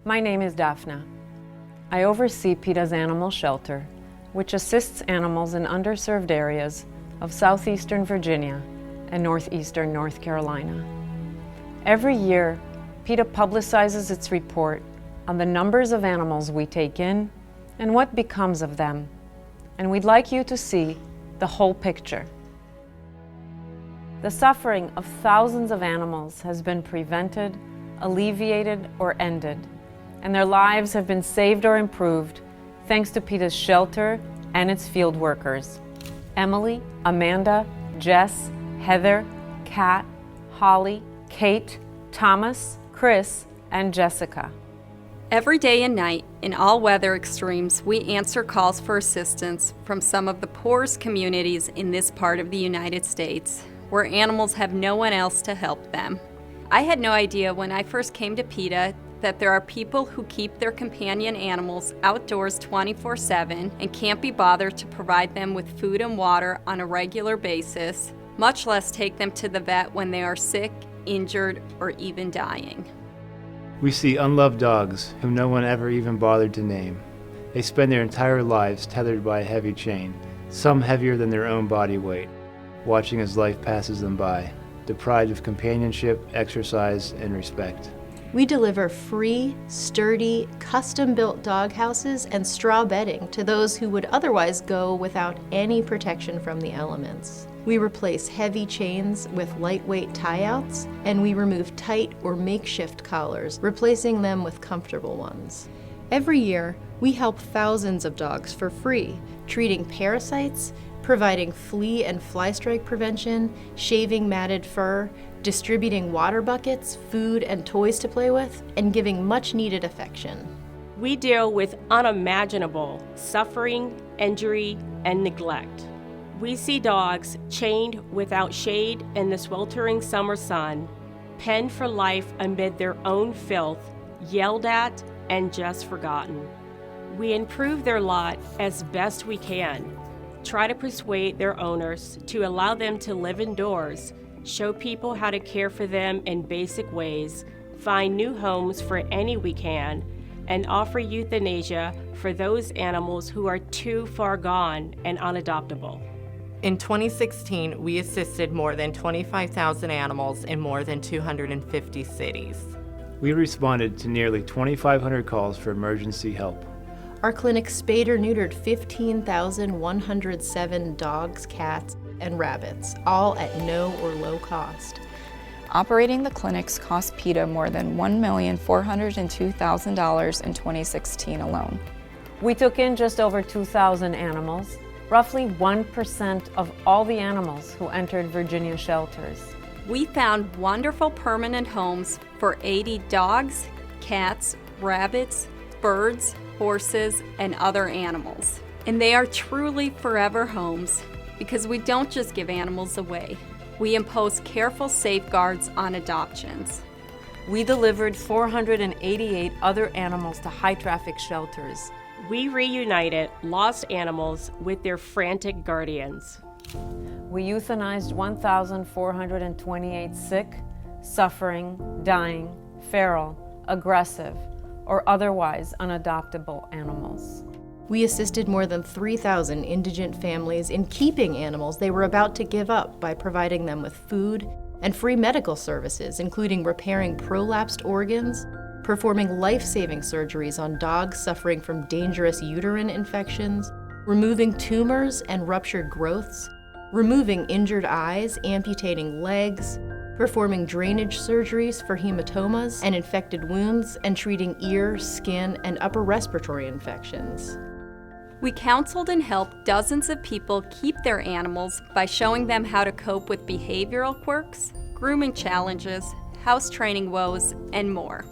My name is Daphna. I oversee PETA's animal shelter, which assists animals in underserved areas of southeastern Virginia and northeastern North Carolina. Every year, PETA publicizes its report on the numbers of animals we take in and what becomes of them. And we'd like you to see the whole picture. The suffering of thousands of animals has been prevented, alleviated, or ended, and their lives have been saved or improved thanks to PETA's shelter and its field workers: Emily, Amanda, Jess, Heather, Kat, Holly, Kate, Thomas, Chris, and Jessica. Every day and night, in all weather extremes, we answer calls for assistance from some of the poorest communities in this part of the United States, where animals have no one else to help them. I had no idea when I first came to PETA that there are people who keep their companion animals outdoors 24/7 and can't be bothered to provide them with food and water on a regular basis, much less take them to the vet when they are sick, injured, or even dying. We see unloved dogs whom no one ever even bothered to name. They spend their entire lives tethered by a heavy chain, some heavier than their own body weight, watching as life passes them by, deprived of companionship, exercise, and respect. We deliver free, sturdy, custom-built dog houses and straw bedding to those who would otherwise go without any protection from the elements. We replace heavy chains with lightweight tie-outs, and we remove tight or makeshift collars, replacing them with comfortable ones. Every year, we help thousands of dogs for free, treating parasites, providing flea and fly strike prevention, shaving matted fur, distributing water buckets, food, and toys to play with, and giving much-needed affection. We deal with unimaginable suffering, injury, and neglect. We see dogs chained without shade in the sweltering summer sun, penned for life amid their own filth, yelled at, and just forgotten. We improve their lot as best we can, try to persuade their owners to allow them to live indoors, show people how to care for them in basic ways, find new homes for any we can, and offer euthanasia for those animals who are too far gone and unadoptable. In 2016, we assisted more than 25,000 animals in more than 250 cities. We responded to nearly 2,500 calls for emergency help. Our clinic spayed or neutered 15,107 dogs, cats, and rabbits, all at no or low cost. Operating the clinics cost PETA more than $1,402,000 in 2016 alone. We took in just over 2,000 animals, roughly 1% of all the animals who entered Virginia shelters. We found wonderful permanent homes for 80 dogs, cats, rabbits, birds, horses, and other animals. And they are truly forever homes because we don't just give animals away. We impose careful safeguards on adoptions. We delivered 488 other animals to high-traffic shelters. We reunited lost animals with their frantic guardians. We euthanized 1,428 sick, suffering, dying, feral, aggressive, or otherwise unadoptable animals. We assisted more than 3,000 indigent families in keeping animals they were about to give up by providing them with food and free medical services, including repairing prolapsed organs, performing life-saving surgeries on dogs suffering from dangerous uterine infections, removing tumors and ruptured growths, removing injured eyes, amputating legs, performing drainage surgeries for hematomas and infected wounds, and treating ear, skin, and upper respiratory infections. We counseled and helped dozens of people keep their animals by showing them how to cope with behavioral quirks, grooming challenges, house training woes, and more.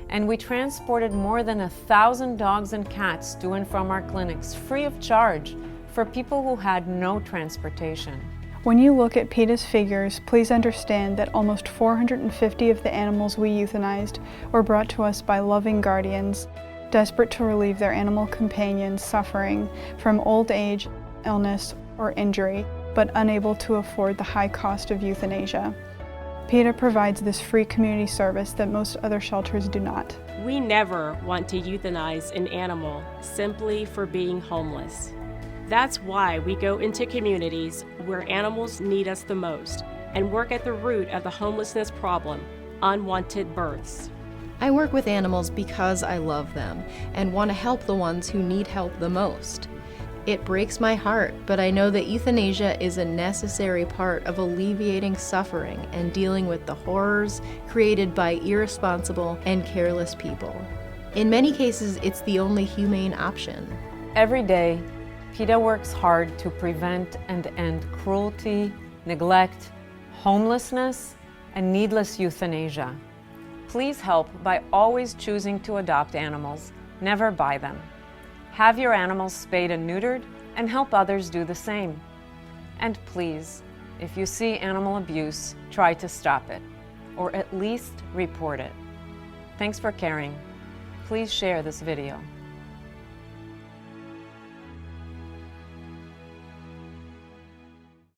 And we transported more than 1,000 dogs and cats to and from our clinics free of charge for people who had no transportation. When you look at PETA's figures, please understand that almost 450 of the animals we euthanized were brought to us by loving guardians, desperate to relieve their animal companions suffering from old age, illness, or injury, but unable to afford the high cost of euthanasia. PETA provides this free community service that most other shelters do not. We never want to euthanize an animal simply for being homeless. That's why we go into communities where animals need us the most and work at the root of the homelessness problem, unwanted births. I work with animals because I love them and want to help the ones who need help the most. It breaks my heart, but I know that euthanasia is a necessary part of alleviating suffering and dealing with the horrors created by irresponsible and careless people. In many cases, it's the only humane option. Every day, PETA works hard to prevent and end cruelty, neglect, homelessness, and needless euthanasia. Please help by always choosing to adopt animals, never buy them. Have your animals spayed and neutered, and help others do the same. And please, if you see animal abuse, try to stop it, or at least report it. Thanks for caring. Please share this video.